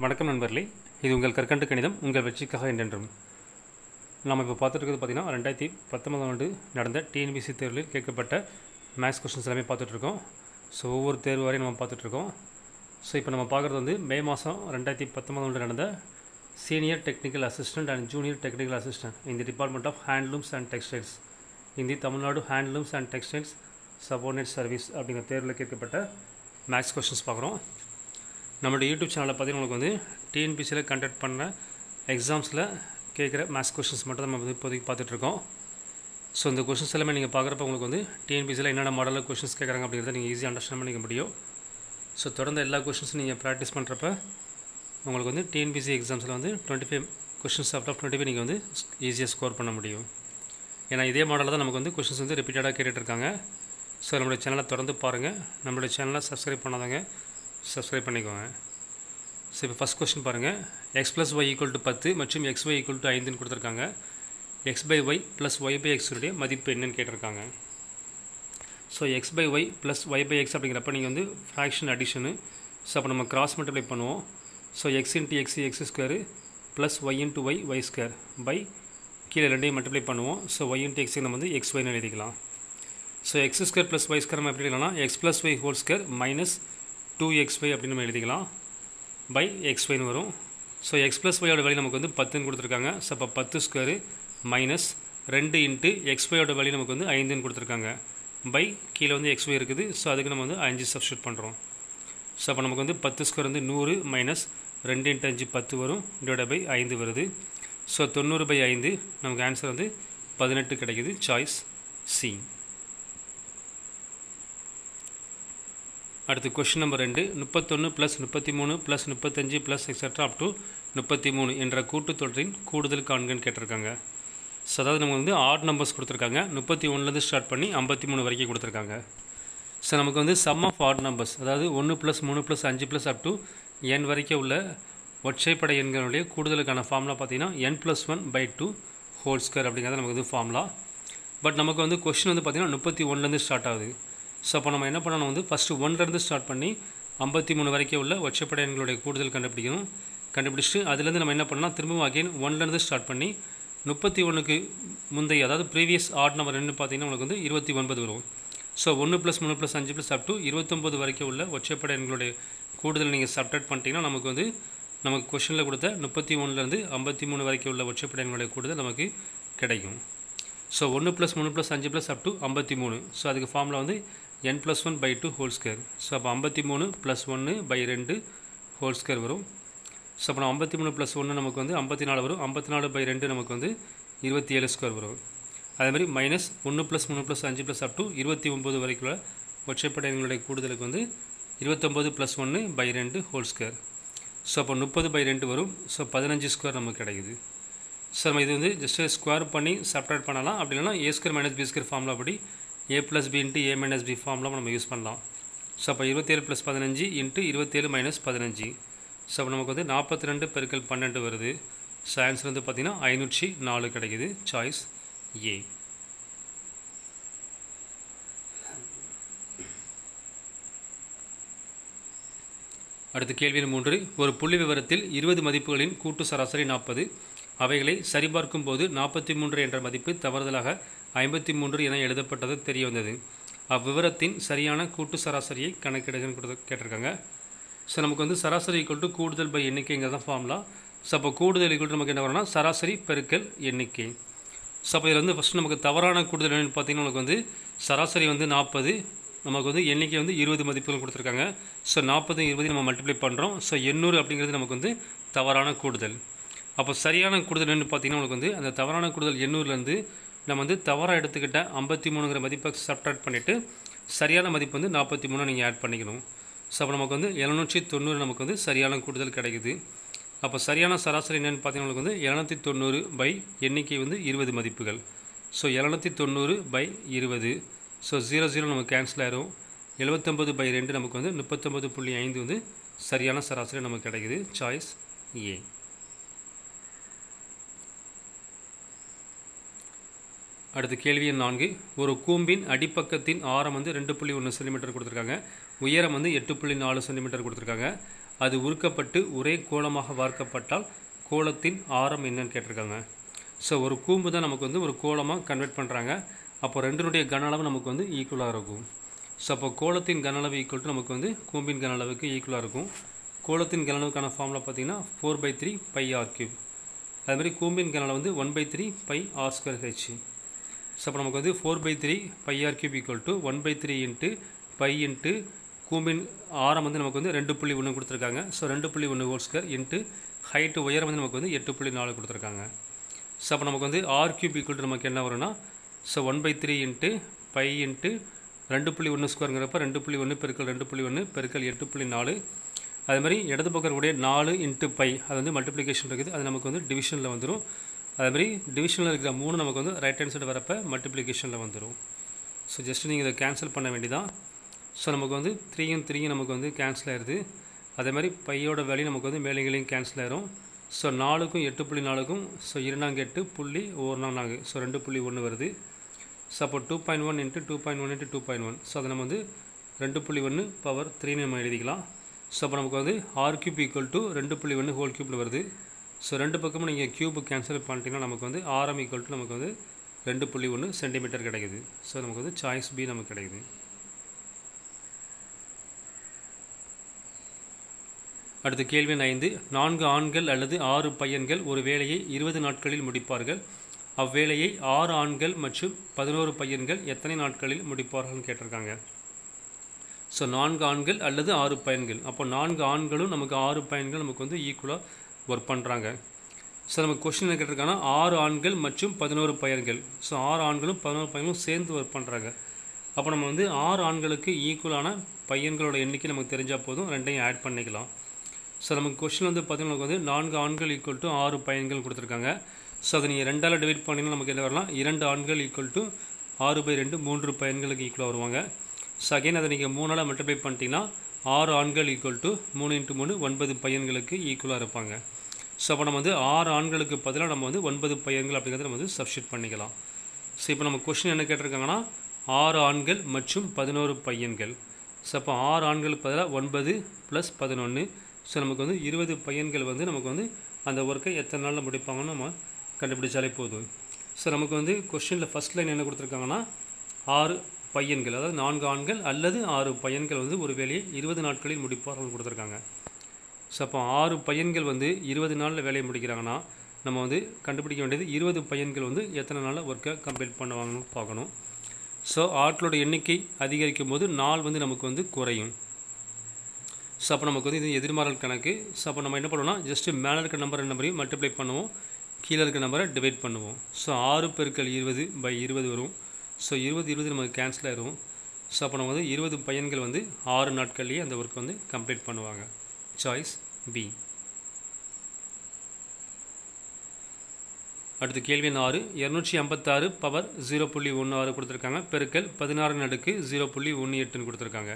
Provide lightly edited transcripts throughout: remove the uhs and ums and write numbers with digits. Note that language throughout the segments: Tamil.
வணக்கம் நண்பர்களே, இது உங்கள் கற்கண்டு கணிதம் உங்கள் வெற்றிக்காக என்றென்றும். நாம் இப்போ பார்த்துட்டு பார்த்தீங்கன்னா 2019 ஆண்டு நடந்த டிஎன்பிசி தேர்வில் கேட்கப்பட்ட மேக்ஸ் கொஸ்டின்ஸ் எல்லாமே பார்த்துட்ருக்கோம். ஸோ ஒவ்வொரு தேர்வு வரையும் நம்ம பார்த்துட்ருக்கோம். ஸோ இப்போ நம்ம பார்க்குறது வந்து மே மாதம் 2019 ஆண்டு நடந்த senior technical assistant and junior technical assistant in the department of handlooms and textiles in the Tamil Nadu handlooms and textiles subordinate service அப்படிங்கிற தேர்வில் கேட்கப்பட்ட மேக்ஸ் கொஸ்டின்ஸ் பார்க்குறோம். நம்மளோட யூடியூப் சேனலில் பார்த்தீங்கன்னா உங்களுக்கு வந்து டிஎன்பிசியில் கண்டக்ட் பண்ண எக்ஸாம்ஸில் கேட்குற மேத்ஸ் கொஸ்டின்ஸ் மட்டும் நம்ம வந்து இப்போதைக்கு பார்த்துட்ருக்கோம். ஸோ இந்த கொஸ்டின்ஸ் எல்லாமே நீங்கள் பார்க்குறப்ப உங்களுக்கு வந்து டிஎன்பிசியில் என்னென்ன மாடலில் கொஸ்டின்ஸ் கேட்குறாங்க அப்படிங்கிறத நீங்கள் ஈஸியாக அண்டர்ஸ்டாண்ட் பண்ணிக்க முடியும். ஸோ தொடர்ந்து எல்லா கொஸ்டின்ஸும் நீங்கள் ப்ராக்டிஸ் பண்ணுறப்ப உங்களுக்கு வந்து டிஎன்பிசி எக்ஸாம்ஸில் வந்து 25 கொஸ்டின்ஸ் அவுட் ஆஃப் 25 நீங்கள் வந்து ஈஸியாக ஸ்கோர் பண்ண முடியும். ஏன்னா இதே மாடலில் தான் நமக்கு வந்து கொஸ்டின்ஸ் வந்து ரிப்பீட்டடாக கேட்டுட்ருக்காங்க. ஸோ நம்மளுடைய சேனலை தொடர்ந்து பாருங்கள். நம்மளுடைய சேனலை சப்ஸ்கிரைப் பண்ணாதவங்க சப்ஸ்கிரைப் பண்ணிக்கோங்க. ஸோ இப்போ ஃபஸ்ட் கொஸ்டின் பாருங்கள். X plus y equal to 10 மற்றும் எக்ஸ் ஒய் ஈக்குவல் டு 5ன்னு கொடுத்துருக்காங்க. X by y plus y by எக்ஸுடைய மதிப்பு என்னன்னு கேட்டிருக்காங்க. So x by y plus y by x அப்படிங்கிறப்ப நீங்கள் வந்து ஃப்ராக்ஷன் அடிஷனு. ஸோ அப்போ நம்ம கிராஸ் மல்டிப்ளை பண்ணுவோம். So x into x x square plus y into y y square by கீழே ரெண்டையும் மல்டிப்ளை பண்ணுவோம். ஸோ ஒய் இன்ட்டு எக்ஸுக்கு நம்ம வந்து எக்ஸ் ஒய்னு எழுதிக்கலாம். So x square plus y square நம்ம எப்படி எழுதலாம்னா x plus y whole square minus 2xy அப்படின்னு நம்ம எழுதிக்கலாம் பை xyன்னு வரும். ஸோ எக்ஸ் ப்ளஸ் ஒயோட வேல்யூ நமக்கு வந்து 10ன்னு கொடுத்துருக்காங்க. ஸோ அப்போ 10 ஸ்கொயரு மைனஸ் 2 இன்ட்டு எக்ஸ்ஒயோட வேல்யூ நமக்கு வந்து 5ன்னு கொடுத்துருக்காங்க பை கீழே வந்து xy இருக்குது. ஸோ அதுக்கு நம்ம வந்து 5 சப்ஸ்டியூட் பண்ணுறோம். ஸோ அப்போ நமக்கு வந்து 10 ஸ்கொயர் வந்து 100 மைனஸ் 2 இன்ட்டு 5 10 வரும் டிவைட் பை 5 வருது. ஸோ 90 பை 5 நமக்கு ஆன்சர் வந்து 18 கிடைக்குது. Choice C. அடுத்து question number 2. 31 plus 33 plus 35 plus extra up to 33 என்ற கூட்டுத்தொடரின் கூடுதல் காண்கன்னு கேட்டிருக்காங்க. ஸோ அதாவது நம்ம வந்து ஆட் நம்பர்ஸ் கொடுத்துருக்காங்க. 31லேருந்து ஸ்டார்ட் பண்ணி 53 வரைக்கும் கொடுத்துருக்காங்க. ஸோ நமக்கு வந்து சம் ஆஃப் ஆட் நம்பர்ஸ், அதாவது 1 plus 3 plus 5 plus up to n வரைக்கும் உள்ள ஒற்றைப்படை எண்களுடைய கூடுதலுக்கான ஃபார்முலா பார்த்தீங்கன்னா n+1/2 ஹோல் ஸ்கொயர் அப்படிங்கிறது நமக்கு வந்து ஃபார்முலா. பட் நமக்கு வந்து கொஸ்டின் வந்து பார்த்தீங்கன்னா 31லேருந்து ஸ்டார்ட் ஆகுது. ஸோ அப்போ நம்ம என்ன பண்ணணும் வந்து ஃபஸ்ட்டு 1லேருந்து ஸ்டார்ட் பண்ணி 53 வரைக்கும் உள்ள ஒற்றைப்படை எண்களுடைய கூடுதல் கண்டுபிடிச்சிட்டு அதுலேருந்து நம்ம என்ன பண்ணலாம், திரும்பவும் அகைன் 1லேருந்து ஸ்டார்ட் பண்ணி 31க்கு முந்தைய, அதாவது ப்ரீவியஸ் ஆட் நம்பர் என்ன பார்த்தீங்கன்னா உங்களுக்கு வந்து 29 வரும். So 1 plus 3 plus 5 plus up to 29 வரைக்கும் உள்ள ஒற்றைப்படை எண்களுடைய கூடுதல் நீங்கள் சப்ட்ராக்ட் பண்ணிட்டீங்கன்னா நமக்கு வந்து நமக்கு கொஷனில் கொடுத்த 31லேருந்து 53 வரைக்கும் உள்ள ஒற்றைப்படை எண்களுடைய கூடுதல் நமக்கு கிடைக்கும். So 1 plus 3 plus 5 plus up to 53. So அதுக்கு ஃபார்முலா வந்து n+1/2 ஹோல் ஸ்கொயர். ஸோ அப்போ 53 ப்ளஸ் 1/2 ஹோல் ஸ்கொயர் வரும். ஸோ அப்போ 53 ப்ளஸ் 1 நமக்கு வந்து 54 வரும். 54/2 நமக்கு வந்து 27 ஸ்கொயர் வரும். அதேமாதிரி minus 1 plus 3 plus 5 plus up to 29 வரைக்கும் ஒற்றைப்படை எண்களுடைய கூடுதலுக்கு வந்து 29 ப்ளஸ் 1/2 ஹோல் ஸ்கொயர். ஸோ அப்போ 30/2 வரும். ஸோ 15 ஸ்கொயர் நமக்கு கிடைக்குது. ஸோ நம்ம இது வந்து ஜஸ்ட்டு ஸ்கொயர் பண்ணி சப்ட்ராக்ட் பண்ணலாம். அப்படி இல்லைனா a square minus b square formula படி a plus b into a minus b formula நம்ம யூஸ் பண்ணலாம். ஸோ அப்போ 27 ப்ளஸ் 15 இன்ட்டு 27 மைனஸ் 15. ஸோ அப்போ நமக்கு வந்து 42 பெருக்கல் 12 வருது. ஸோ ஆன்சர் வந்து பார்த்திங்கன்னா 504 கிடைக்குது. சாய்ஸ் ஏ. அடுத்து கேள்வி 3. ஒரு புள்ளி விவரத்தில் 20 மதிப்புகளின் கூட்டு சராசரி 40. அவைகளை சரிபார்க்கும் போது 43 என்ற மதிப்பு தவறுதலாக 53 என எழுதப்பட்டது தெரிய வந்தது. அவ்விவரத்தின் சரியான கூட்டு சராசரியை கணக்கிடுங்கன்னு கேட்டிருக்காங்க. ஸோ நமக்கு வந்து சராசரி ஈக்குவல் டு கூடுதல் பை எண்ணிக்கைங்கிறது தான் ஃபார்முலா. ஸோ அப்போ கூடுதல் ஈக்குவல் டு நமக்கு என்ன வரும்னா சராசரி பெருக்கல் எண்ணிக்கை. ஸோ அப்போ இதில் வந்து ஃபஸ்ட்டு நமக்கு தவறான கூடுதல் என்னென்னு பார்த்தீங்கன்னா நமக்கு வந்து சராசரி வந்து 40, நமக்கு வந்து எண்ணிக்கை வந்து 20 மதிப்புகள் கொடுத்துருக்காங்க. ஸோ 40 20 நம்ம மல்டிப்ளை பண்ணுறோம். ஸோ 800 அப்படிங்கிறது நமக்கு வந்து தவறான கூடுதல். அப்போ சரியான கூடுதல் என்னென்னு பார்த்தீங்கன்னா உங்களுக்கு வந்து அந்த தவறான கூடுதல் 800லேருந்து நம்ம வந்து தவறாக எடுத்துக்கிட்ட 53ங்கிற மதிப்பை சப்ட்ராக்ட் பண்ணிவிட்டு சரியான மதிப்பு வந்து 43 நீங்கள் ஆட் பண்ணிக்கணும். ஸோ அப்போ நமக்கு வந்து 790 நமக்கு வந்து சரியான கூடுதல் கிடைக்குது. அப்போ சரியான சராசரி என்னென்னு பார்த்தீங்கன்னா உங்களுக்கு வந்து 790 பை எண்ணிக்கை வந்து 20 மதிப்புகள். So 790 by 20. ஸோ 0 நமக்கு கேன்சல் ஆயிரும். 79/2 நமக்கு வந்து 39.5 வந்து சரியான சராசரி நமக்கு கிடைக்குது. சாய்ஸ் ஏ. அடுத்து கேள்வி எண் 4. ஒரு கூம்பின் அடிப்பக்கத்தின் ஆரம் வந்து 2.1 சென்டிமீட்டர் கொடுத்துருக்காங்க. உயரம் வந்து 8.4 சென்டிமீட்டர் கொடுத்துருக்காங்க. அது உருக்கப்பட்டு ஒரே கோளமாக வார்க்கப்பட்டால் கோளத்தின் ஆரம் என்னன்னு கேட்டிருக்காங்க. ஸோ ஒரு கூம்பு தான் நமக்கு வந்து ஒரு கோளமாக கன்வெர்ட் பண்ணுறாங்க. அப்போ ரெண்டுனுடைய கன அளவு நமக்கு வந்து ஈக்குவலாக இருக்கும். ஸோ அப்போ கோளத்தின் கன அளவு ஈக்குவல் டு நமக்கு வந்து கூம்பின் கன அளவுக்கு ஈக்குவலாக இருக்கும். கோளத்தின் கன அளவுக்கான ஃபார்முலா பார்த்தீங்கன்னா 4/3 πr3. அதுமாதிரி கூம்பின் கன அளவு வந்து 1/3 πr²h. ஸோ அப்போ நமக்கு வந்து 4/3 πr³ equal to 1/3 into pi into கூம்பின் ஆரம் வந்து நமக்கு வந்து 2.1 கொடுத்துருக்காங்க. So 2.1 whole square into height உயரம் வந்து நமக்கு வந்து 8.4 கொடுத்துருக்காங்க. ஸோ அப்போ நமக்கு வந்து r³ ஈக்குவல் டு நமக்கு என்ன வரும்னா ஸோ 1/3 இன்ட்டு பை இன்ட்டு 2.1 ஸ்கொயருங்கிறப்ப 2.1 பெருக்கல் 2.1 பெருக்கல் 8.4. அது மாதிரி இடது பக்கம் இருக்கக்கூடிய 4 இன்ட்டு பை அது வந்து மல்டிப்ளிகேஷன் இருக்குது. அது நமக்கு வந்து டிவிஷனில் வந்துடும். அதுமாதிரி டிவிஷனில் இருக்கிற 3 நமக்கு வந்து ரைட் ஹேண்ட் சைடு வரப்போ மல்டிப்ளிகேஷனில் வந்துடும். ஸோ ஜஸ்ட் நீங்கள் இதை கேன்சல் பண்ண வேண்டியதான். ஸோ நமக்கு வந்து 3யும் 3யும் நமக்கு வந்து கேன்சல் ஆயிடுது. அதே மாதிரி பையோட வேல்யூ நமக்கு வந்து மேலேங்களையும் கேன்சல் ஆயிரும். ஸோ 4க்கும் 8.4க்கும் ஸோ 2×8.14 ஸோ 2.1 வருது. ஸோ அப்போ 2.1 இன்ட்டு 2.1 இன்ட்டு 2.1 ஸோ அதை நம்ம வந்து 2.1 பவர் 3ன்னு நம்ம எழுதிக்கலாம். ஸோ அப்போ நமக்கு வந்து r³ ஈக்குவல் டு 2.1 ஹோல் க்யூப்பில் வருது. ஸோ ரெண்டு பக்கமும் நீங்கள் க்யூப் கேன்சல் பண்ணிட்டீங்கன்னா நமக்கு வந்து ஆரம் ஈக்குவல் டு நமக்கு வந்து 2.1 சென்டிமீட்டர் கிடைக்குது. ஸோ நமக்கு வந்து சாய்ஸ் பி நமக்கு கிடைக்குது. அடுத்த கேள்வி 5. 4 ஆண்கள் அல்லது 6 பையன்கள் ஒரு வேலையை 20 நாட்களில் முடிப்பார்கள். அவ்வேளையை 6 ஆண்கள் மற்றும் 11 பையன்கள் எத்தனை நாட்களில் முடிப்பார்கள் கேட்டிருக்காங்க. ஸோ 4 ஆண்கள் அல்லது 6 பையன்கள். அப்போ 4 ஆண்களும் நமக்கு 6 பையன்கள் நமக்கு வந்து ஈக்குவலாக ஒர்க் பண்ணுறாங்க. ஸோ நமக்கு கொஸ்டின் என்ன கேட்டிருக்காங்கன்னா 6 ஆண்கள் மற்றும் 11 பையன்கள். ஸோ 6 ஆண்களும் 11 பையன்களும் சேர்ந்து ஒர்க் பண்ணுறாங்க. அப்போ நம்ம வந்து 6 ஆண்களுக்கு ஈக்குவலான பையன்களோட எண்ணிக்கை நமக்கு தெரிஞ்சால் போதும், ரெண்டையும் ஆட் பண்ணிக்கலாம். ஸோ நமக்கு கொஸ்டின் வந்து பார்த்தீங்கன்னா நமக்கு வந்து 4 ஆண்கள் ஈக்குவல் டு 6 பையன்கள் கொடுத்துருக்காங்க. ஸோ அதை நீங்கள் 2ஆல் டிவைட் பண்ணிங்கன்னா நமக்கு என்ன வரலாம், 2 ஆண்கள் ஈக்குவல் டு 6/2 3 பையன்களுக்கு ஈக்குவலாக வருவாங்க. ஸோ அகைன் அதை நீங்கள் 3ஆல் மல்டிப்ளை பண்ணிட்டீங்கன்னா 6 ஆண்கள் ஈக்குவல் டு 3 × 3 9 பையன்களுக்கு ஈக்குவலாக இருப்பாங்க. ஸோ அப்போ நம்ம வந்து 6 ஆண்களுக்கு பதிலாக நம்ம வந்து 9 பையன்கள் அப்படிங்கிறத நம்ம வந்து சப்ஸ்டிட் பண்ணிக்கலாம். ஸோ இப்போ நம்ம கொஸ்டின் என்ன கேட்டிருக்காங்கன்னா 6 ஆண்கள் மற்றும் 11 பையன்கள். ஸோ அப்போ 6 ஆண்களுக்கு பதிலாக 9 + 11. ஸோ நமக்கு வந்து 20 பையன்கள் வந்து நமக்கு வந்து அந்த ஒர்க்கை எத்தனை நாளில் முடிப்பாங்கன்னு நம்ம கண்டுபிடிச்சாலே போதும். ஸோ நமக்கு வந்து கொஸ்டினில் ஃபஸ்ட் லைன் என்ன கொடுத்துருக்காங்கன்னா 6 பையன்கள், அதாவது 4 ஆண்கள் அல்லது 6 பையன்கள் வந்து ஒரு வேலையை 20 நாட்களில் முடிப்பார்கள் கொடுத்துருக்காங்க. ஸோ அப்போ 6 பையன்கள் வந்து 20 நாளில் வேலையை முடிக்கிறாங்கன்னா நம்ம வந்து கண்டுபிடிக்க வேண்டியது 20 பையன்கள் வந்து எத்தனை நாளில் ஒர்க்கை கம்ப்ளீட் பண்ணுவாங்கன்னு பார்க்கணும். ஸோ ஆட்களோட எண்ணிக்கை அதிகரிக்கும் போது நாள் வந்து நமக்கு வந்து குறையும். ஸோ அப்போ நமக்கு வந்து இது எதிர்மாறல் கணக்கு. ஸோ அப்போ நம்ம என்ன பண்ணுவோம்னா ஜஸ்ட்டு மேலே இருக்க நம்பரையும் மல்டிப்ளை பண்ணுவோம், கீழே இருக்க நம்பரை டிவைட் பண்ணுவோம். ஸோ 6 × 20/20 வரும். ஸோ 20 நமக்கு கேன்சல் ஆயிரும். ஸோ அப்போ நம்ம வந்து 20 பையன்கள் வந்து 6 நாட்கள்லேயே அந்த ஒர்க் வந்து கம்ப்ளீட் பண்ணுவாங்க. Choice B. அடுத்த கேள்வி 6. 256 பவர் 0.16 கொடுத்துருக்காங்க, பெருக்கல் 16/0.18 கொடுத்துருக்காங்க.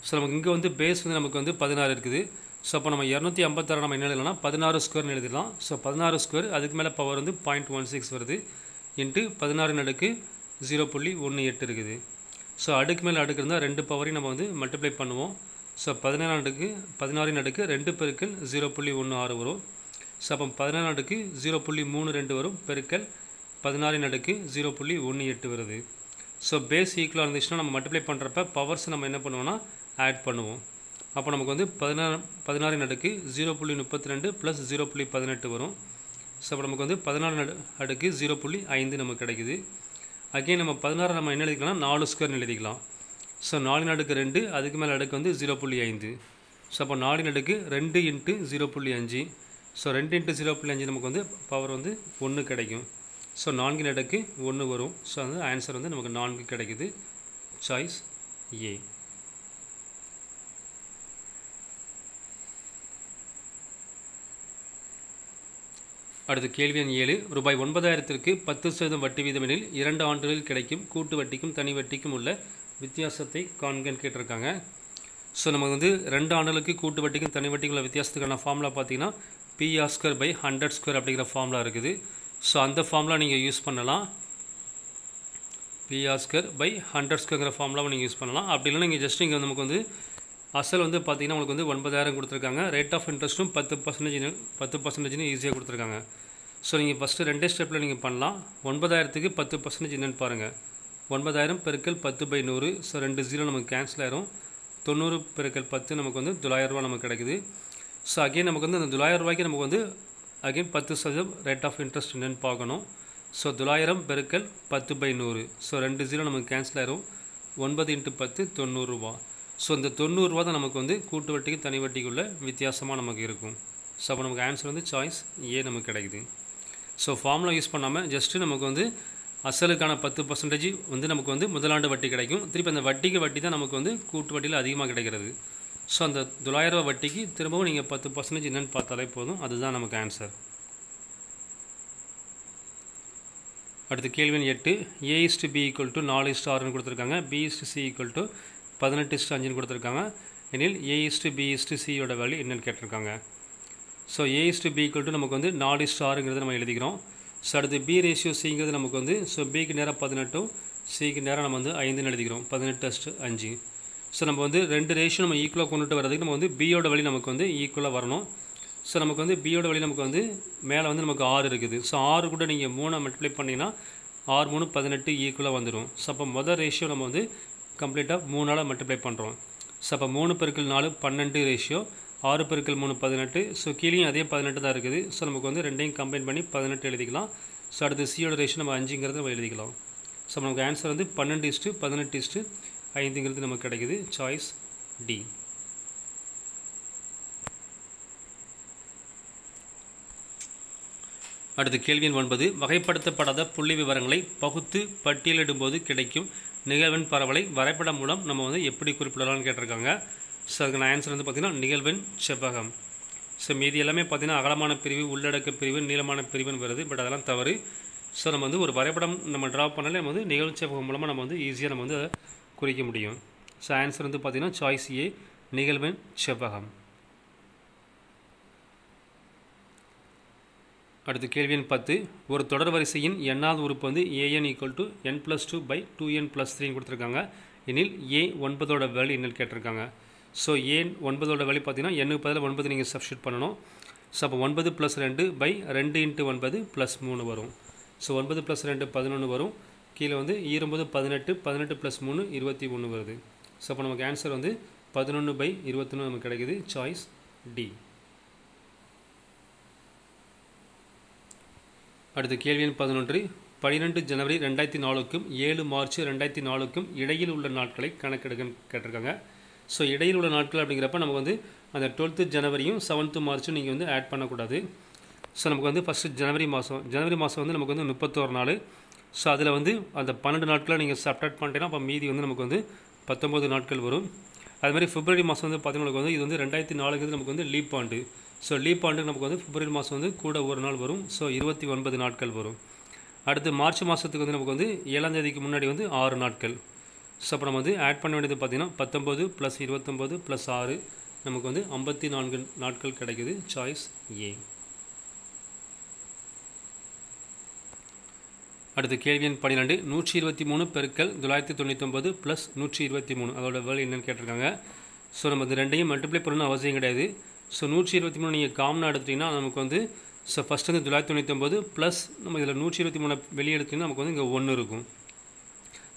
ஸோ நமக்கு இங்கே வந்து பேஸ் வந்து நமக்கு வந்து 16 இருக்குது. ஸோ அப்போ நம்ம 256 நம்ம என்ன எழுதலாம்னா 16 ஸ்கொயர்னு எழுதிடலாம். ஸோ 16 ஸ்கொயர் அதுக்கு மேலே பவர் வந்து 0.16 வருது இன்ட்டு 16/0.18 இருக்குது. ஸோ அடுக்கு மேலே அடுக்கு இருந்தால் 2 பவரையும் நம்ம வந்து மல்டிப்ளை பண்ணுவோம். ஸோ 16/2 பெருக்கல் 0.16 வரும். ஸோ அப்போ 16/0.32 வரும் பெருக்கல் 16/0.18 வருது. ஸோ பேஸ் ஈக்குவலாக இருந்துச்சுன்னா நம்ம மல்டிப்ளை பண்ணுறப்ப பவர்ஸ் நம்ம என்ன பண்ணுவோம்னா ஆட் பண்ணுவோம். அப்போ நமக்கு வந்து 16/0.32 + 0.18 வரும். ஸோ அப்போ நமக்கு வந்து 14/0.5 நமக்கு கிடைக்குது. அகைன் நம்ம 16 நம்ம என்ன எழுதிக்கலாம்னா 4 ஸ்கொயர்னு எழுதிக்கலாம். ஸோ 4/2 அதுக்கு மேலே அடுக்கு வந்து 0.5. ஸோ அப்போ 4/2 இன்ட்டு 0.5. ஸோ 2 × 0.5 நமக்கு வந்து பவர் வந்து 1 கிடைக்கும். ஸோ 4/1 வரும். ஸோ வந்து ஆன்சர் வந்து நமக்கு 4 கிடைக்குது. சாய்ஸ் ஏ. அடுத்த கேள்வி எண் 7. ரூபாய் 9,000க்கு 10% வட்டி வீதம் எனில் 2 ஆண்டுகளில் கிடைக்கும் கூட்டு வட்டிக்கும் தனி வட்டிக்கும் உள்ள வித்தியாசத்தை காண்கன்னு கேட்டிருக்காங்க. ஸோ நமக்கு வந்து 2 ஆண்டுகளுக்கு கூட்டு வட்டிக்கும் தனி வட்டிக்கும் உள்ள வித்தியாசத்துக்கான ஃபார்முலா பார்த்தீங்கன்னா PR²/100² அப்படிங்கிற ஃபார்முலா இருக்குது. ஸோ அந்த ஃபார்முலா நீங்கள் யூஸ் பண்ணலாம். PR²/100²ங்கிற ஃபார்முலாவை நீங்கள் யூஸ் பண்ணலாம். அப்படி இல்லைன்னா நீங்கள் ஜஸ்ட் இங்கே நமக்கு வந்து அசல் வந்து பார்த்தீங்கன்னா உங்களுக்கு வந்து 9,000 கொடுத்துருக்காங்க. ரேட் ஆஃப் இன்ட்ரெஸ்ட்டும் 10% ஈஸியாக கொடுத்துருக்காங்க. ஸோ நீங்கள் ஃபஸ்ட்டு 2 ஸ்டெப்பில் நீங்கள் பண்ணலாம். 9,000க்கு 10% என்னென்னு பாருங்கள். 9,000 பெருக்கல் 10/100. ஸோ 2 0 நமக்கு கேன்சல் ஆயிரும். 90 பெருக்கல் 10 நமக்கு வந்து 900 ரூபா நமக்கு கிடைக்குது. ஸோ அகெயின் நமக்கு வந்து அந்த 900 ரூபாய்க்கு நமக்கு வந்து அகெயின் 10% ரேட் ஆஃப் இன்ட்ரெஸ்ட் என்னென்னு பார்க்கணும். ஸோ 900 பெருக்கல் 10/100. ஸோ 2 0 நமக்கு கேன்சல் ஆயிரும். 9 × 10 90 ரூபா. ஸோ இந்த 90 ரூபா தான் நமக்கு வந்து கூட்டு வட்டிக்கு தனி வட்டிக்குள்ள வித்தியாசமாக நமக்கு இருக்கும். ஸோ அப்போ நமக்கு ஆன்சர் வந்து சாய்ஸ் ஏ நமக்கு கிடைக்குது. ஸோ ஃபார்முலா யூஸ் பண்ணாமல் ஜஸ்ட்டு நமக்கு வந்து அசலுக்கான 10% வந்து நமக்கு வந்து முதலாண்டு வட்டி கிடைக்கும். திருப்பி அந்த வட்டிக்கு வட்டி தான் நமக்கு வந்து கூட்டு வட்டியில் அதிகமாக கிடைக்கிறது. ஸோ அந்த 900 ரூபா வட்டிக்கு திரும்பவும் நீங்கள் 10% என்னென்னு பார்த்தாலே போதும். அதுதான் நமக்கு ஆன்சர். அடுத்து கேள்வி எண் 8. A/B = 4:6 கொடுத்துருக்காங்க. B/C = 18:5 கொடுத்துருக்காங்க. எனில் A/B/Cயோட வேல்யூ என்னென்னு கேட்டிருக்காங்க. ஸோ A/B = நமக்கு வந்து 4:6 நம்ம எழுதிக்கிறோம். ஸோ அடுத்து B/Cங்கிறது நமக்கு வந்து ஸோ Bக்கு நேராக 18, Cக்கு நேராக நம்ம வந்து 5ன்னு எழுதிக்கிறோம். 18:5. ஸோ நம்ம வந்து 2 ரேஷியோ நம்ம ஈக்குவலாக கொண்டுட்டு வரதுக்கு நம்ம வந்து பியோட வழி நமக்கு வந்து ஈக்குவலாக வரணும். ஸோ நமக்கு வந்து பியோட வழி நமக்கு வந்து மேலே வந்து நமக்கு 6 இருக்குது. ஸோ 6 கூட நீங்கள் 3 மல்டிப்ளை பண்ணிங்கன்னா 6 3 18 ஈக்குவலாக வந்துடும். ஸோ அப்போ மொதல் ரேஷியோ நம்ம வந்து கம்ப்ளீட்டாக 3ஆல் மல்டிப்ளை பண்ணுறோம். ஸோ அப்போ 3 பெருக்கல் 4 12 ரேஷியோ, 6 பெருக்கல் 3 18. ஸோ கீழேயும் அதே 18 தான் இருக்குது. ஸோ நமக்கு வந்து ரெண்டையும் கம்பைன் பண்ணி 18 எழுதிக்கலாம். ஸோ அடுத்து சியோட ரேஷியோ நம்ம 5ங்கிறது நம்ம எழுதிக்கலாம். ஸோ நமக்கு ஆன்சர் வந்து 12:18:5 நமக்கு கிடைக்குது. Choice D. அடுத்து கேள்வி எண் 9. வகைப்படுத்தப்படாத புள்ளி விவரங்களை பகுத்து பட்டியலிடும்போது கிடைக்கும் நிகழ்வெண் பரவலை வரைபடம் மூலம் நம்ம வந்து எப்படி குறிப்பிடலாம்னு கேட்டிருக்காங்க. ஸோ அதுக்கான ஆன்சர் வந்து பார்த்திங்கன்னா நிகழ்வெண் செவ்வகம். ஸோ மீதி எல்லாமே பார்த்திங்கன்னா அகலமான பிரிவு, உள்ளடக்க பிரிவு, நீளமான பிரிவுன்னு வருது. பட் அதெல்லாம் தவறு. ஸோ நம்ம வந்து ஒரு வரைபடம் நம்ம ட்ரா பண்ணாலே நம்ம வந்து நிகழ்வு செவ்வகம் மூலமாக நம்ம வந்து ஈஸியாக நம்ம வந்து அதை குறிக்க முடியும். ஸோ ஆன்சர் வந்து பார்த்திங்கன்னா சாய்ஸ் ஏ, நிகழ்வெண் செவ்வகம். அடுத்து கேள்வி எண் 10. ஒரு தொடர் வரிசையின் எண்ணாவது உறுப்பு வந்து an = n+2/2n+3 கொடுத்துருக்காங்க. எனில் a 9ஓட வேல்யூ என்னன்னு கேட்டிருக்காங்க. ஸோ a 9ஓட வேல்யூ பார்த்தீங்கன்னா n பதில் 9 நீங்கள் சப்ஸ்டியூட் பண்ணணும். ஸோ அப்போ 9 + 2/2 × 9 + 3 வரும். ஸோ 9 + 2 11 வரும். கீழே வந்து 9 18, 18 + 3 21 வருது. ஸோ அப்போ நமக்கு ஆன்சர் வந்து 11/21 நமக்கு கிடைக்குது. Choice D. அடுத்து கேள்வி எண் 11. 12 ஜனவரி 2004க்கும் 7 மார்ச் 2004க்கும் இடையில் உள்ள நாட்களை கணக்கெடுக்கன்னு கேட்டிருக்காங்க. ஸோ இடையில் உள்ள நாட்கள் அப்படிங்கிறப்ப நமக்கு வந்து அந்த 12th ஜனவரியும் 7th மார்ச்சும் நீங்கள் வந்து ஆட் பண்ணக்கூடாது. ஸோ நமக்கு வந்து ஃபஸ்ட்டு ஜனவரி மாதம் வந்து நமக்கு வந்து 31 நாள். ஸோ அதில் வந்து அந்த 12 நாட்களை நீங்கள் சப்ட்ராக்ட் பண்ணிட்டீங்கன்னா அப்போ மீதி வந்து நமக்கு வந்து 19 நாட்கள் வரும். அதுமாதிரி பிப்ரவரி மாதம் வந்து பார்த்தீங்கன்னா வந்து இது வந்து 2004 நமக்கு வந்து லீப் ஆண்டு. ஸோ லீப் ஆண்டுக்கு நமக்கு வந்து பிப்ரவரி மாதம் வந்து கூட ஒரு நாள் வரும். ஸோ 29 நாட்கள் வரும். அடுத்து மார்ச் மாதத்துக்கு வந்து நமக்கு வந்து 7ஆம் தேதிக்கு முன்னாடி வந்து 6 நாட்கள். ஸோ அப்போ நம்ம வந்து ஆட் பண்ண வேண்டியது பார்த்தீங்கன்னா 19 + 29 + 6 நமக்கு வந்து 54 நாட்கள் கிடைக்குது. சாய்ஸ் ஏ. அடுத்து கேள்வி எண் 12. 123 பெருக்கல் 999 + 123 அதோட வேல்யூ என்னன்னு கேட்டிருக்காங்க. ஸோ நம்ம இது ரெண்டையும் மல்டிப்ளை பண்ணணும்னு அவசியம் கிடையாது. ஸோ 123 நீங்கள் காமனாக எடுத்துட்டிங்கன்னா நமக்கு வந்து ஸோ ஃபஸ்ட்டு வந்து 999 ப்ளஸ் நம்ம இதில் 123 வெளியே எடுத்திங்கன்னா நமக்கு வந்து இங்கே 1 இருக்கும்.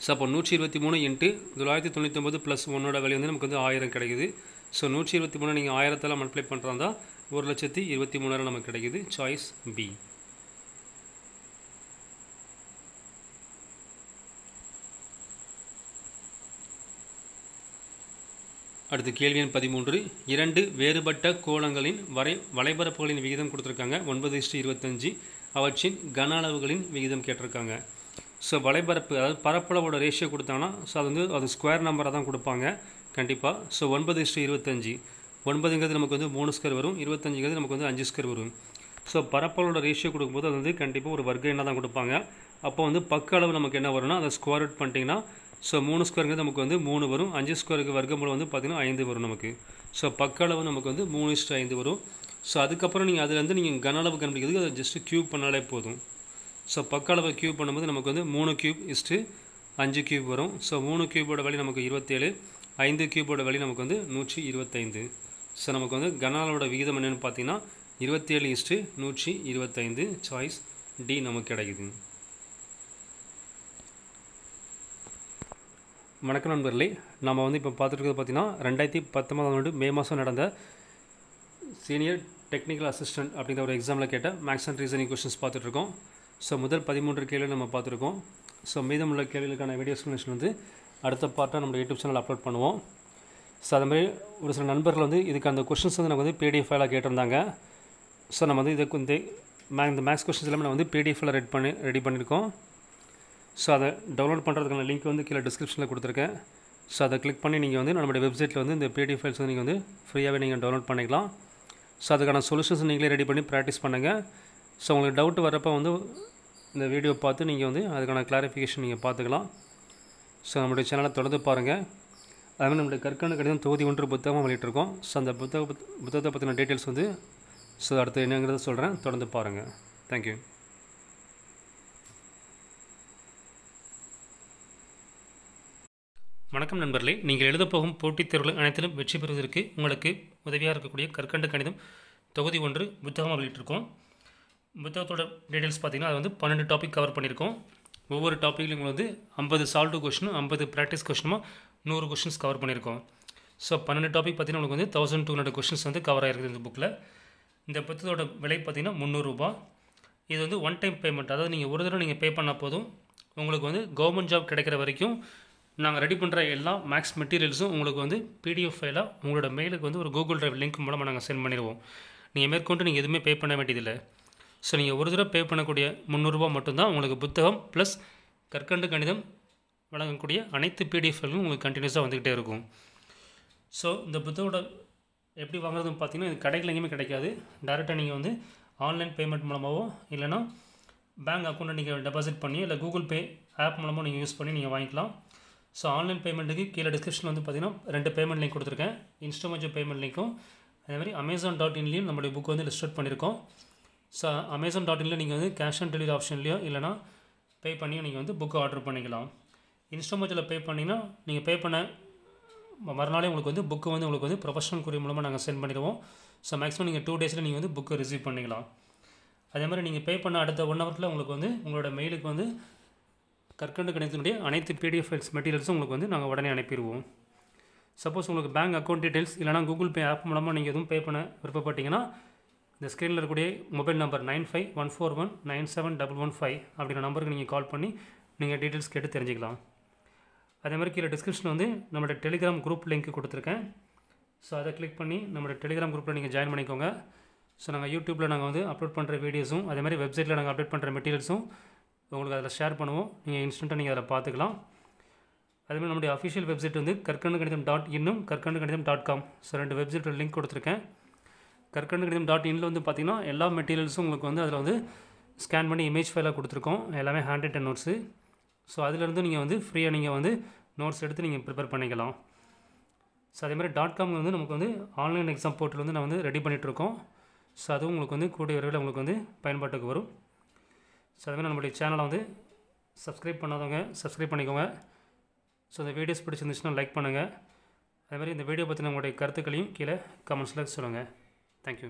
ஸோ அப்போ 123 × 999 + 1ஓட வேல்யூ வந்து நமக்கு வந்து 1000 கிடைக்குது. ஸோ 123 நீங்கள் 1000ஆல் மல்டிப்ளை பண்ணுறாந்தா 1,23,000 நமக்கு கிடைக்குது. Choice B. அடுத்து கேள்வி எண் 13. 2 வேறுபட்ட கோளங்களின் வளைபரப்புகளின் விகிதம் கொடுத்துருக்காங்க 9:25. அவற்றின் கன அளவுகளின் விகிதம் கேட்டிருக்காங்க. ஸோ வளைபரப்பு அதாவது பரப்பளவோட ரேஷியோ கொடுத்தாங்கன்னா ஸோ அது வந்து அது ஸ்கொயர் நம்பராக தான் கொடுப்பாங்க கண்டிப்பாக. ஸோ 9:25. 9ங்கிறது நமக்கு வந்து 3² வரும். 25ங்கிறது நமக்கு வந்து 5² வரும். ஸோ பரப்பளவோட ரேஷியோ கொடுக்கும்போது அது வந்து கண்டிப்பாக ஒரு வர்க்க எண்ணாக தான் கொடுப்பாங்க. அப்போ வந்து பக்க அளவு நமக்கு என்ன வரும்னா அதை ஸ்கொயர் ரூட் பண்ணிட்டீங்கன்னா ஸோ 3² நமக்கு வந்து 3 வரும். 5² வர்க்கமூலம் வந்து பார்த்திங்கன்னா 5 வரும் நமக்கு. ஸோ பக்க அளவு நமக்கு வந்து 3:5 வரும். ஸோ அதுக்கப்புறம் நீங்கள் அதுலேருந்து நீங்கள் கன அளவு கண்டுபிடிக்கிறதுக்கு அதை ஜஸ்ட்டு க்யூப் பண்ணாலே போதும். ஸோ பக்க அளவை க்யூப் பண்ணும்போது நமக்கு வந்து 3³ = 5³ வரும். ஸோ 3³ வேல்யூ நமக்கு 27. 5 கியூபோட வேல்யூ நமக்கு வந்து 125. ஸோ நமக்கு வந்து கனாலோட விகிதம் என்னென்னு பார்த்தீங்கன்னா 27:125. சாய்ஸ் டி நமக்கு கிடைக்குது. வணக்கம் நண்பர்களே, நம்ம வந்து இப்போ பார்த்துட்டு பார்த்தீங்கன்னா 2019 ஆண்டு மே மாதம் நடந்த சீனியர் டெக்னிக்கல் அசிஸ்டன்ட் அப்படிங்கிற ஒரு எக்ஸாமில் கேட்ட மேக்ஸ் அண்ட் ரீசனிங் கொஸ்டின்ஸ் பார்த்துட்ருக்கோம். ஸோ முதல் 13 கேள்விகள் நம்ம பார்த்துருக்கோம். ஸோ மீதமுள்ள கேள்விகளுக்கான வீடியோ எக்ஸ்ப்ளனேஷன் வந்து அடுத்த பார்ட்டாக நம்ம யூடியூப் சேனல் அப்லோட் பண்ணுவோம். ஸோ அது மாதிரி ஒரு சில நண்பர்கள் வந்து இதுக்கு அந்த கொஸ்டின்ஸ் வந்து நமக்கு வந்து பிடிஎஃப் ஃபைலாக கேட்டிருந்தாங்க. ஸோ நம்ம வந்து இதுக்கு வந்து இந்த மேக்ஸ் கொஸ்டின்ஸ் எல்லாமே நம்ம வந்து பிடிஎஃப் ஃபைலாக ரெடி பண்ணியிருக்கோம். ஸோ அதை டவுன்லோட் பண்ணுறதுக்கான லிங்க் வந்து கீழே டிஸ்கிரிப்ஷனில் கொடுத்துருக்கேன். ஸோ அதை கிளிக் பண்ணி நீங்கள் வந்து நம்மளுடைய வெப்சைட்டில் வந்து இந்த பிடிஎஃப் ஃபைல்ஸ் வந்து நீங்கள் வந்து ஃப்ரீயாகவே நீங்கள் டவுன்லோட் பண்ணிக்கலாம். ஸோ அதுக்கான சொல்யூஷன்ஸ் நீங்களே ரெடி பண்ணி ப்ராக்டிஸ் பண்ணுங்கள். ஸோ உங்களுக்கு டவுட் வரப்போ வந்து இந்த வீடியோ பார்த்து நீங்கள் வந்து அதுக்கான கிளாரிஃபிகேஷன் நீங்கள் பார்த்துக்கலாம். ஸோ நம்மளுடைய சேனலை தொடர்ந்து பாருங்கள். அதுமாதிரி நம்மளுடைய கற்கண்டு கணிதம் தொகுதி 1 புத்தகமாக வெளியிட்டிருக்கோம். ஸோ அந்த புத்தகத்தை பற்றின டீட்டெயில்ஸ் வந்து ஸோ அடுத்து என்னங்கிறத சொல்கிறேன், தொடர்ந்து பாருங்கள். தேங்க்யூ. வணக்கம் நண்பர்களே, நீங்கள் எழுதப்போகும் போட்டித் தேர்வுகள் அனைத்திலும் வெற்றி பெறுவதற்கு உங்களுக்கு உதவியாக இருக்கக்கூடிய கற்கண்டு கணிதம் தொகுதி 1 புத்தகமாக வெளியிட்டிருக்கோம். புத்தகத்தோட டீட்டெயில்ஸ் பார்த்திங்கன்னா அது வந்து 12 டாபிக் கவர் பண்ணியிருக்கோம். ஒவ்வொரு டாப்பிக்லையும் வந்து 50 சால்வ் கொஸ்டினும் 50 ப்ராக்டிஸ் கொஸ்டினும் 100 கொஸ்டின்ஸ் கவர் பண்ணியிருக்கோம். ஸோ 12 டாபிக் பார்த்திங்கன்னா உங்களுக்கு வந்து 1200 கொஸ்டின்ஸ் வந்து கவர் ஆகிருக்குது இந்த புக்கில். இந்த புத்தகத்தோட விலை பார்த்திங்கன்னா 300 ரூபாய். இது வந்து ஒன் டைம் பேமெண்ட், அதாவது நீங்கள் ஒரு தடவை நீங்கள் பே பண்ணால் போதும். உங்களுக்கு வந்து கவர்மெண்ட் ஜாப் கிடைக்கிற வரைக்கும் நாங்கள் ரெடி பண்ணுற எல்லா மேக்ஸ் மெட்டீரியல்ஸும் உங்களுக்கு வந்து பிடிஎஃப் ஃபைலாக உங்களோட மெயிலுக்கு வந்து ஒரு கூகுள் டிரைவ் லிங்க் மூலமாக நாங்கள் சென்ட் பண்ணிடுவோம். நீங்கள் மேற்கொண்டு நீங்கள் எதுவுமே பே பண்ண வேண்டியதில்லை. ஸோ நீங்கள் ஒரு தடவை பே பண்ணக்கூடிய 300 ரூபா மட்டும்தான் உங்களுக்கு புத்தகம் ப்ளஸ் கற்கண்டு கணிதம் வழங்கக்கூடிய அனைத்து பிடிஎஃப் ஃபைலும் உங்களுக்கு கண்டினியூஸாக வந்துக்கிட்டே இருக்கும். ஸோ இந்த புத்தகோட எப்படி வாங்குறதுன்னு பார்த்தீங்கன்னா இது கடைகள் எங்கேயுமே கிடைக்காது. டேரெக்டாக நீங்கள் வந்து ஆன்லைன் பேமெண்ட் மூலமாகவோ இல்லைனா பேங்க் அக்கௌண்ட்டை நீங்கள் டெபாசிட் பண்ணி இல்லை கூகுள் பே ஆப் மூலமாக நீங்கள் யூஸ் பண்ணி நீங்கள் வாங்கிக்கலாம். ஸோ ஆன்லைன் பேமெண்ட்டுக்கு கீழே டிஸ்கிரிப்ஷனில் வந்து பார்த்தீங்கன்னா 2 பேமெண்ட் லிங்க் கொடுத்துருக்கேன். இன்ஸ்டாமேஜர் பேமெண்ட் லிங்க்கும் அதேமாதிரி Amazon.inலையும் நம்மளுடைய புக் வந்து லிஸ்ட் அவுட் பண்ணியிருக்கோம். ஸோ Amazon.inல நீங்கள் வந்து கேஷ் ஆன் டெலிவரி ஆப்ஷன்லையோ இல்லைனா பே பண்ணி நீங்கள் வந்து புக்கு ஆர்டர் பண்ணிக்கலாம். இன்ஸ்டாமேஜரில் பே பண்ணிங்கன்னா நீங்கள் பே பண்ண மறுநாளே உங்களுக்கு வந்து புக்கு வந்து உங்களுக்கு வந்து ப்ரொஃபஷனல் கொரியர் மூலமாக நாங்கள் சென்ட் பண்ணிடுவோம். ஸோ மேக்ஸிமம் நீங்கள் 2 டேஸில் நீங்கள் வந்து புக்கு ரிசீவ் பண்ணிக்கலாம். அதே மாதிரி நீங்கள் பே பண்ண அடுத்த 1 ஹவரில் உங்களுக்கு வந்து உங்களோட மெயிலுக்கு வந்து கற்கண்டு கணிதத்தினுடைய அனைத்து பிடிஎஃப் ஃபைல்ஸ் மெட்டீரியல்ஸும் உங்களுக்கு வந்து நாங்கள் உடனே அனுப்பிடுவோம். சப்போஸ் உங்களுக்கு பேங்க் அக்கௌண்ட் டீட்டெயில்ஸ் இல்லைனா கூகுள் பே ஆப் மூலமாக நீங்கள் எதுவும் பே பண்ண விருப்பப்பட்டீங்கன்னா இந்த ஸ்க்ரீனில் இருக்கக்கூடிய மொபைல் நம்பர் 9514197115 அப்படிங்கிற நம்பருக்கு நீங்கள் கால் பண்ணி நீங்கள் டீட்டெயில்ஸ் கேட்டு தெரிஞ்சுக்கலாம். அதே மாதிரி கீழே டிஸ்கிரிப்ஷனில் வந்து நம்மளோட டெலிகிராம் குரூப் லிங்க் கொடுத்துருக்கேன். ஸோ அதை கிளிக் பண்ணி நம்மளோட டெலிகிராம் குரூப்பில் நீங்கள் ஜாயின் பண்ணிக்கோங்க. ஸோ நாங்கள் யூடியூப்பில் நாங்கள் வந்து அப்லோட் பண்ணுற வீடியோஸும் அதே மாதிரி வெப்சைட்டில் நாங்கள் அப்டேட் பண்ணுற மெட்டீரியல்ஸும் உங்களுக்கு அதில் ஷேர் பண்ணுவோம். நீங்கள் இன்ஸ்டண்ட்டாக நீங்கள் அதில் பார்த்துக்கலாம். அதேமாதிரி நம்முடைய அஃபிஷியல் வெப்சைட் வந்து கற்கண்டு கணிதம் .in கற்கண்டு கணிதம் .com. ஸோ 2 வெப்சைட்டில் லிங்க் கொடுத்துருக்கேன். கற்கண்டு கணிதம் .inல வந்து பார்த்திங்கன்னா எல்லா மெட்டீரியல்ஸும் உங்களுக்கு வந்து அதில் வந்து ஸ்கேன் பண்ணி இமேஜ் ஃபைலாக கொடுத்துருக்கோம். எல்லாமே ஹேண்ட் ரிட்டன் நோட்ஸு. ஸோ அதிலேருந்து நீங்கள் வந்து ஃப்ரீயாக நீங்கள் வந்து நோட்ஸ் எடுத்து நீங்கள் ப்ரிப்பேர் பண்ணிக்கலாம். ஸோ அதேமாதிரி .com வந்து நமக்கு வந்து ஆன்லைன் எக்ஸாம் போர்ட்டல் வந்து நான் வந்து ரெடி பண்ணிகிட்ருக்கோம். ஸோ அதுவும் உங்களுக்கு வந்து கூடிய விரைவில் உங்களுக்கு வந்து பயன்பாட்டுக்கு வரும். ஸோ அதுமாதிரி நம்மளுடைய சேனலை வந்து சப்ஸ்கிரைப் பண்ணாதவங்க சப்ஸ்கிரைப் பண்ணிக்கோங்க. ஸோ இந்த வீடியோஸ் பிடிச்சிருந்துச்சுன்னா லைக் பண்ணுங்கள். அதேமாதிரி இந்த வீடியோ பற்றின உங்களுடைய கருத்துக்களையும் கீழே கமெண்ட்ஸில் சொல்லுங்கள். Thank you.